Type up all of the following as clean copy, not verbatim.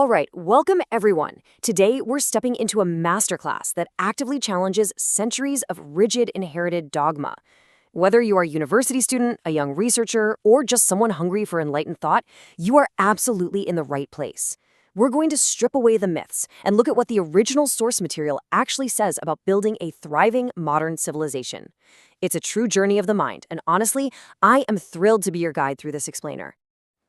All right, welcome everyone. Today, we're stepping into a masterclass that actively challenges centuries of rigid inherited dogma. Whether you are a university student, a young researcher, or just someone hungry for enlightened thought, you are absolutely in the right place. We're going to strip away the myths and look at what the original source material actually says about building a thriving modern civilization. It's a true journey of the mind, and honestly, I am thrilled to be your guide through this explainer.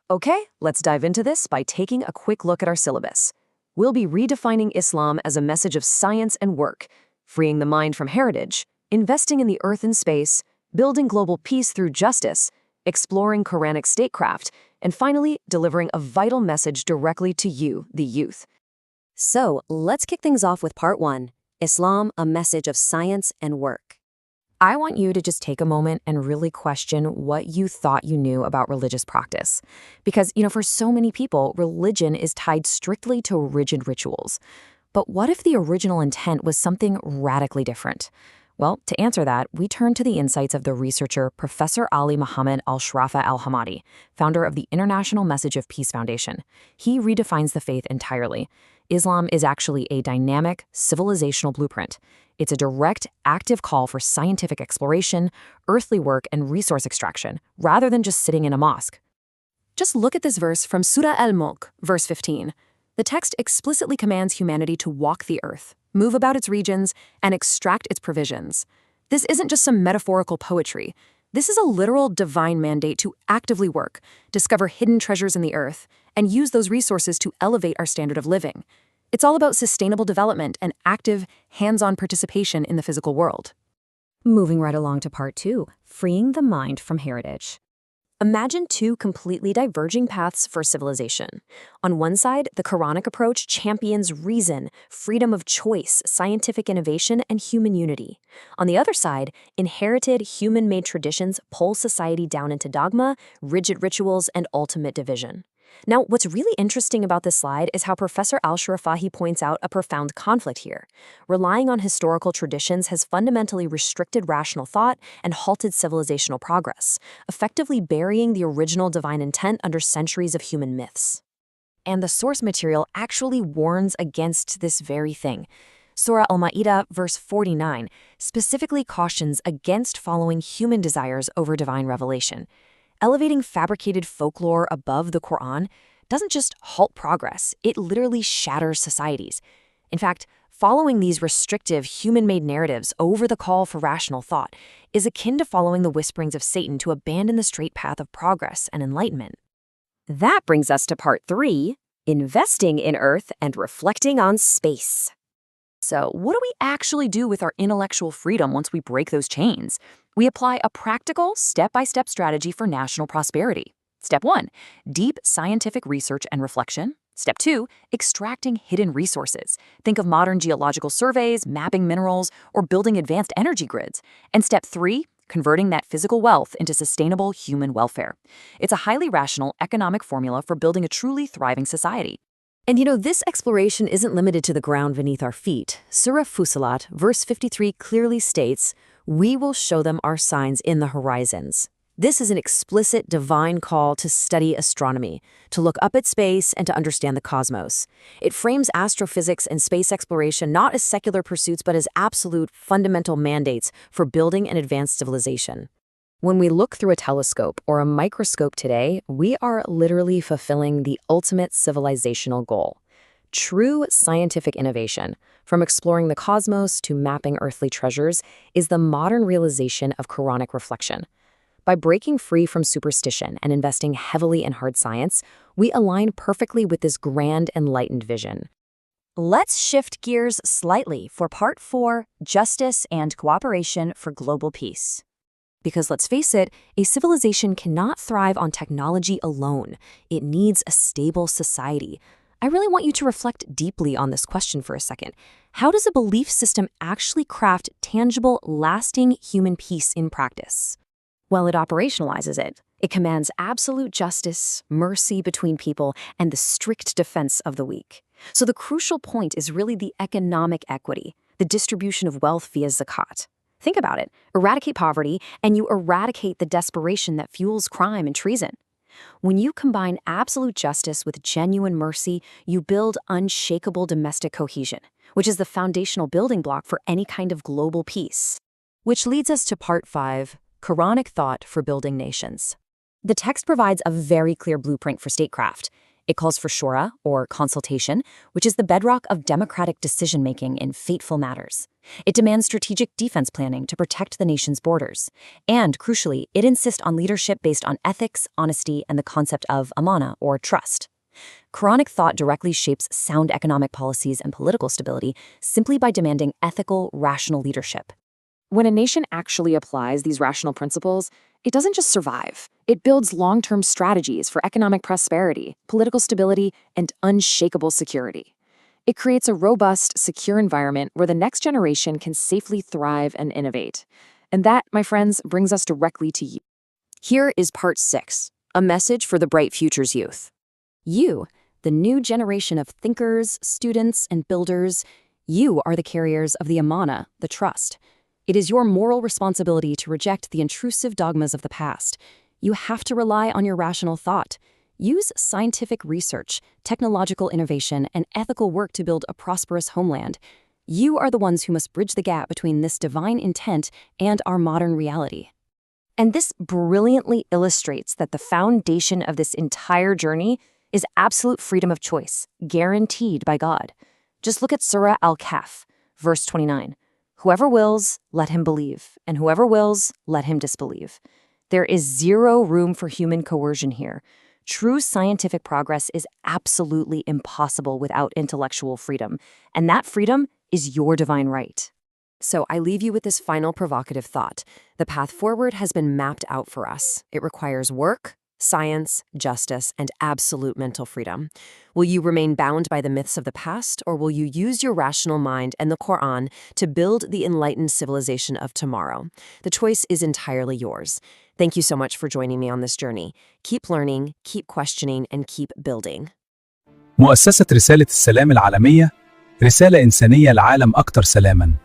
Okay, let's dive into this by taking a quick look at our syllabus. We'll be redefining Islam as a message of science and work, freeing the mind from heritage, investing in the earth and space, building global peace through justice, exploring Quranic statecraft, and finally, delivering a vital message directly to you, the youth. So, let's kick things off with part 1, Islam, a message of science and work. I want you to just take a moment and really question what you thought you knew about religious practice. Because, for so many people, religion is tied strictly to rigid rituals. But what if the original intent was something radically different? Well, to answer that, we turn to the insights of the researcher Professor Mohamed Al-Shurafa Al-Hammadi, founder of the International Message of Peace Foundation. He redefines the faith entirely. Islam is actually a dynamic, civilizational blueprint. It's a direct, active call for scientific exploration, earthly work, and resource extraction, rather than just sitting in a mosque. Just look at this verse from Surah Al-Mulk, verse 15. The text explicitly commands humanity to walk the earth, move about its regions, and extract its provisions. This isn't just some metaphorical poetry. This is a literal divine mandate to actively work, discover hidden treasures in the earth, and use those resources to elevate our standard of living. It's all about sustainable development and active, hands-on participation in the physical world. Moving right along to part 2, freeing the mind from heritage. Imagine two completely diverging paths for civilization. On one side, the Quranic approach champions reason, freedom of choice, scientific innovation, and human unity. On the other side, inherited human-made traditions pull society down into dogma, rigid rituals, and ultimate division. Now, what's really interesting about this slide is how Professor Al-Shurafa points out a profound conflict here. Relying on historical traditions has fundamentally restricted rational thought and halted civilizational progress, effectively burying the original divine intent under centuries of human myths. And the source material actually warns against this very thing. Surah Al-Ma'idah, verse 49, specifically cautions against following human desires over divine revelation. Elevating fabricated folklore above the Quran doesn't just halt progress, it literally shatters societies. In fact, following these restrictive human-made narratives over the call for rational thought is akin to following the whisperings of Satan to abandon the straight path of progress and enlightenment. That brings us to part 3, investing in Earth and reflecting on space. So, what do we actually do with our intellectual freedom once we break those chains? We apply a practical, step-by-step strategy for national prosperity. Step 1, deep scientific research and reflection. Step 2, extracting hidden resources. Think of modern geological surveys, mapping minerals, or building advanced energy grids. And step 3, converting that physical wealth into sustainable human welfare. It's a highly rational economic formula for building a truly thriving society. And this exploration isn't limited to the ground beneath our feet. Surah Fusilat, verse 53 clearly states, "We will show them our signs in the horizons." This is an explicit divine call to study astronomy, to look up at space and to understand the cosmos. It frames astrophysics and space exploration not as secular pursuits but as absolute, fundamental mandates for building an advanced civilization. When we look through a telescope or a microscope today, we are literally fulfilling the ultimate civilizational goal. True scientific innovation, from exploring the cosmos to mapping earthly treasures, is the modern realization of Quranic reflection. By breaking free from superstition and investing heavily in hard science, we align perfectly with this grand enlightened vision. Let's shift gears slightly for part 4, justice and cooperation for global peace. Because let's face it, a civilization cannot thrive on technology alone. It needs a stable society. I really want you to reflect deeply on this question for a second. How does a belief system actually craft tangible, lasting human peace in practice? Well, it operationalizes it. It commands absolute justice, mercy between people, and the strict defense of the weak. So the crucial point is really the economic equity, the distribution of wealth via zakat. Think about it. Eradicate poverty, and you eradicate the desperation that fuels crime and treason. When you combine absolute justice with genuine mercy, you build unshakable domestic cohesion, which is the foundational building block for any kind of global peace. Which leads us to Part 5, Quranic Thought for Building Nations. The text provides a very clear blueprint for statecraft. It calls for shura, or consultation, which is the bedrock of democratic decision-making in fateful matters. It demands strategic defense planning to protect the nation's borders. And, crucially, it insists on leadership based on ethics, honesty, and the concept of amana, or trust. Quranic thought directly shapes sound economic policies and political stability simply by demanding ethical, rational leadership. When a nation actually applies these rational principles, it doesn't just survive. It builds long-term strategies for economic prosperity, political stability, and unshakable security. It creates a robust, secure environment where the next generation can safely thrive and innovate. And that, my friends, brings us directly to you. Here is Part 6, a message for the bright future's youth. You, the new generation of thinkers, students, and builders, you are the carriers of the amana, the trust. It is your moral responsibility to reject the intrusive dogmas of the past. You have to rely on your rational thought. Use scientific research, technological innovation, and ethical work to build a prosperous homeland. You are the ones who must bridge the gap between this divine intent and our modern reality. And this brilliantly illustrates that the foundation of this entire journey is absolute freedom of choice, guaranteed by God. Just look at Surah Al-Kahf, verse 29. Whoever wills, let him believe, and whoever wills, let him disbelieve. There is zero room for human coercion here. True scientific progress is absolutely impossible without intellectual freedom, and that freedom is your divine right. So I leave you with this final provocative thought. The path forward has been mapped out for us. It requires work, science, justice, and absolute mental freedom. Will you remain bound by the myths of the past, or will you use your rational mind and the Quran to build the enlightened civilization of tomorrow? The choice is entirely yours. Thank you so much for joining me on this journey. Keep learning, keep questioning, and keep building. مؤسسة رسالة السلام العالمية، رسالة إنسانية لعالم أكثر سلاماً.